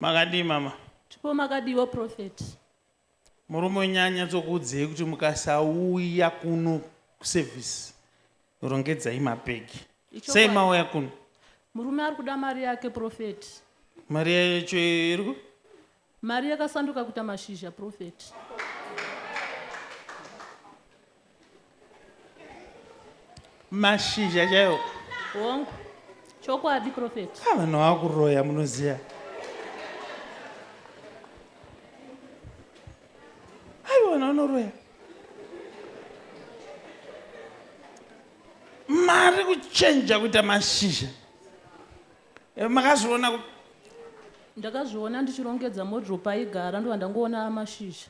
Makadi mama. Tipo makadiwa prophet. Murume wenyanya dzokuudzei kuti mukasauya kuno kuservice rongedzai mapegi. Sei mauya kuno? Murume ari kuda mari yake prophet. Mari yacho iriku? Mari yakasanduka kuita mashizha prophet. Mashizha chaiwo. Hongu. Chokwadi prophet. Vanhu vakuroya munoziya. Aiwa vanoroya. Mari kuchenja kuita mashizha. Makazviona? Ndakazviona ndichirongedza modropa aigara ndo ndangoona mashizha.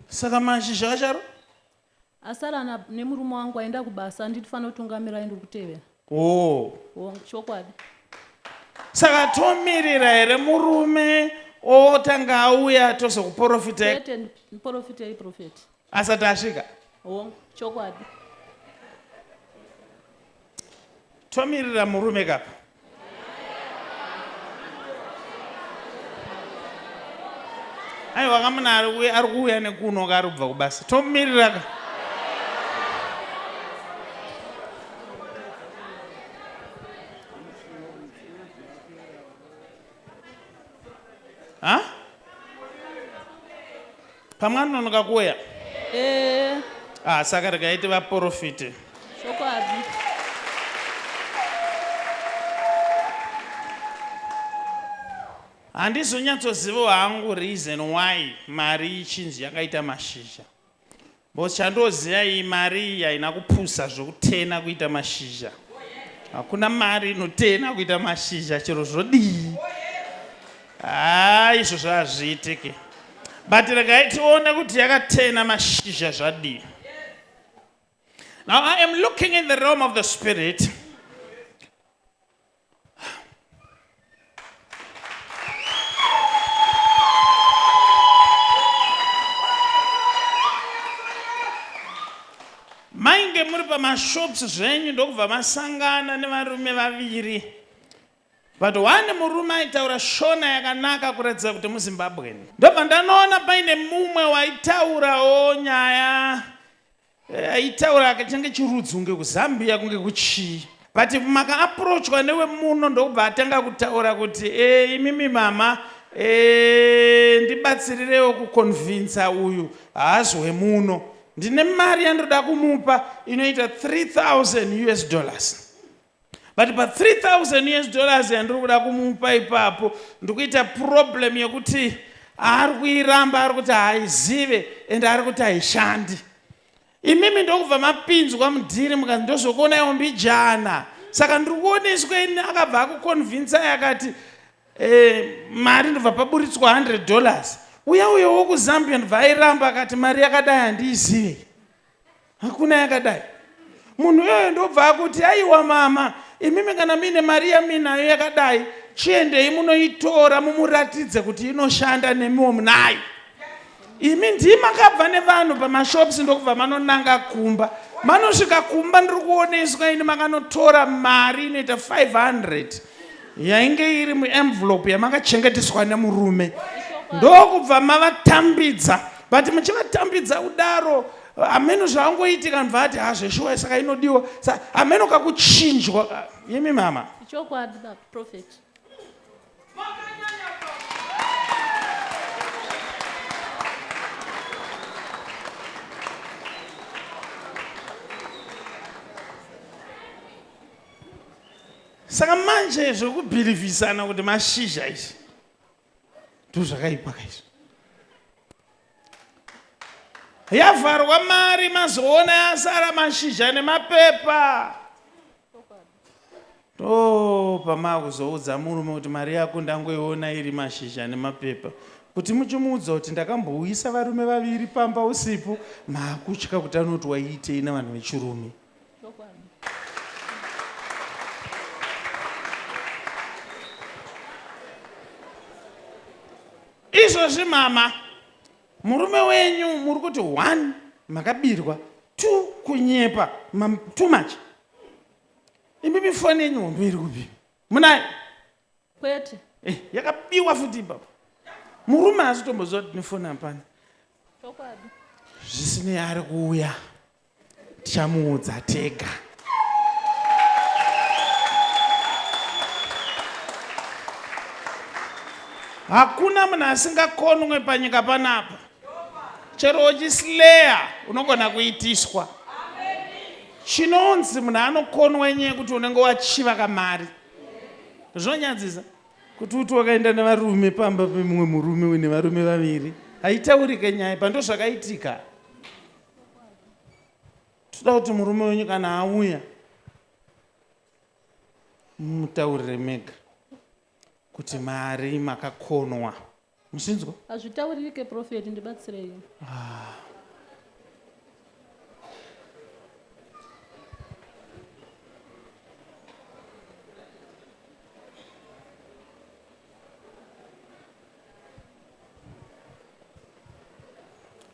Saka mashizha acharo? Asara nemurume wangu aenda kubasa nditifanira kutungamira aende kutevera. Hongu chokwadi. Saka tomirira here murume otanga auya tozokuprofita? Kwete muprofitei prophet. Asati asvika? Hongu chokwadi. Tomirira murume kapa. Aiwa kamuna ari kuuya nekuno kari kubva kubasa. Tomirira ka. Ha? Pamwana nonoka kuya? Saka rekaiti vaprofite. Chokwadi. Handizonyatsoziva hangu reason why mari ichinzi yakaita mashizha. Bosi chandoziva iyi mari iyi haina kupusa zvokutena kuita mashizha. Hakuna mari inotena kuita mashizha chero zvodii. Izvo hazviitike. But regai tione kuti yakatena mashizha zvadii. Now I am looking in the realm of the spirit. Mainge muri pamashops zvenyu ndokubva masangana nevarume vaviri. But one murume aitaura shona yakanaka kuratidza kuti muZimbabwe. Ndobva ndanoona paine mumwe waitaurawo nyaya aitaura kachange chirudzi kunge kuZambia kunge kuchii. But makaapproachwa newe muno ndokubva atanga kutaura kuti imimi mama ndibatsirirewo kuconvince uyu haazwe muno. Ndine mari yandoda kumupa inoita $3,000. But pa $3,000 yandiri kuda kumupa ipapo ndikuita problem yokuti ari kuiramba ari kuti haizive ende ari kuti haishandi. Imimi ndokubva mapinzwa mudhiri mukazi ndozokuona iwo mbijana. Saka ndiri kuoneswa ini akabva akuconvince yakati mari ndobva paburitswa $100. Uyawo kuZambia ndobva airamba akati mari yakadai handiizive. Hakuna yakadai. Munhu iyoyo ndobva akuti aiwa mama, imimi kana mine mari yaminayo yakadai, chiendei munoitora mumuratidze kuti inoshanda nemiwo munayo. Imi ndimakabva nevanhu pamashops ndokubva manonanga kumba. Manosvika kumba ndiri kuoneswa ini makanotora mari inoita $500 yainge iri muenvelope yamakachengeteswa nemurume. Ndokubva mavatambidza. But muchivatambidza udaro ameno zvaangoitika ndvati hazveshuwa saka inodiwa. Ameno kakuchinjwa. Yemi mama. Chokwadi prophet. Saka manje zvokubhilivhisana kuti mashizha izvi ndozvakaipa kaizvo. Yavharwa mari mazoona yasara mashizha nemapepa. Pamakuzoudza murume kuti mari yako ndangoiona iri mashizha nemapepa. Kuti muchimuudza kuti ndakambouyisa varume vaviri pamba usiku, makutya kuti anoti waiitei navanhu vechirume. Izvozvi mama, murume wenyu muri kuti 1 makabirwa, 2 kunyepa, too much. Imbibi foni yenyu iri kupi? Munayo? Kwete. Yakabiwa futi ipapo. Murume asitomboziva kuti nefoni hapana. Chokwadi. Zvisinei ari kuuya. Tichamuudza tega. Hakuna munhu asingakonwe panyika panapa. Chero uchisileya unogona kuitiswa. Chinonzi munhu anokonwa nyaya yekuti unenge wachiva kamari. Zvinonyadzisa kuti uti wakaenda nevarume pamba pemumwe murume une varume vaviri. Haitaurike nyaya pando zvakaitika. Toda kuti murume wenyu kana auya mutaurire mega kuti mari makakonwa. Musinzwa? Hazvitauririke Prophet, ndibatsirei.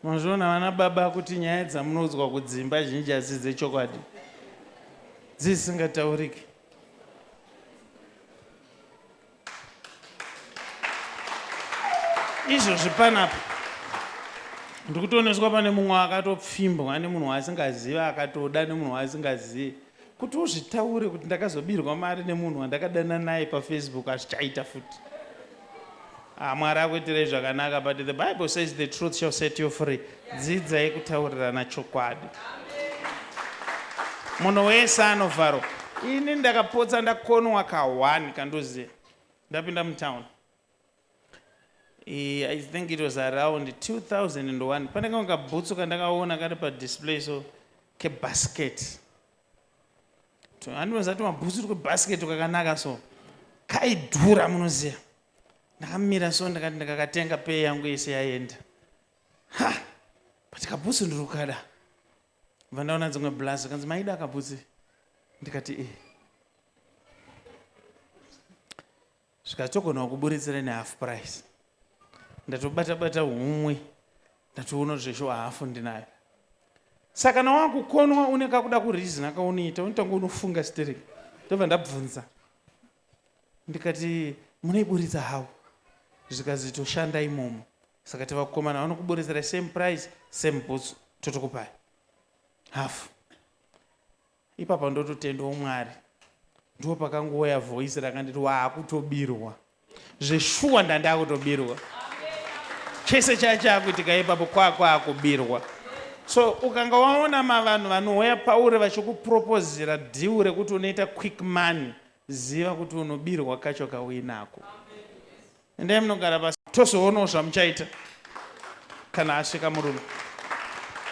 Mazviona vana baba kuti nyaya dzamunoudzwa kudzimba zhinji hasi dzechokwadi. Dzisingataurike. Izvozvi panapa ndikutoneswa pane mumwe akatopfimbwa nemunhu waasingaziva akatoda nemunhu waasingazivi kuti uzvitaure kuti ndakazobirwa mari nemunhu wandakadana naye paFacebook azvichaita futi. Mwari akuitirei zvakanaka, but the Bible says the truth shall set you free. Dzidzai kutaurirana chokwadi. Munhu wese anovharwa. Ini ndakapotsa ndakonwa ka1 kandoziva. Ndapinda mutown. I think it was around 2001. Pane kamwe kabhutsu kandakaona kari padisplay so kebasket. Handinoziva kuti mabhutsu kwebasket kakanaka so kaidhura munoziva. Ndakamira so ndakati ndakakatenga pay yangu yese yaenda. But kabhutsu ndirukada. Vandaona dzimwe blazi kanzi maida kabhutsu. Ndikati zvikatogona kuburitsira nehalf price. Ndatobata humwe. Ndatoona zvesho hafu ndinayo. Saka kana wakukonwa uneka kuda kurizina kauniita unotanga unofunga stiri. Ndobva ndabvunza. Ndikati munoiburitsa hawo. Zvikazitoshanda imomo. Saka tavakomana vanokuburitsira same price, same boots, totokupai half. Ipapo ndototendwa Mwari. Ndipo pakangoya voice rakanditi waakutobirwa. Zveshuwa ndandakutobirwa. Chese chacho akuitika ipapo kwakubirwa. So ukanga waona vanhu vanouya pauri vachikupropozera deal rekuti unoita quick money, ziva kuti unobirwa kacho kauinako. Endai munogara pasi tosoonawo zvamuchaita kana asvika murume.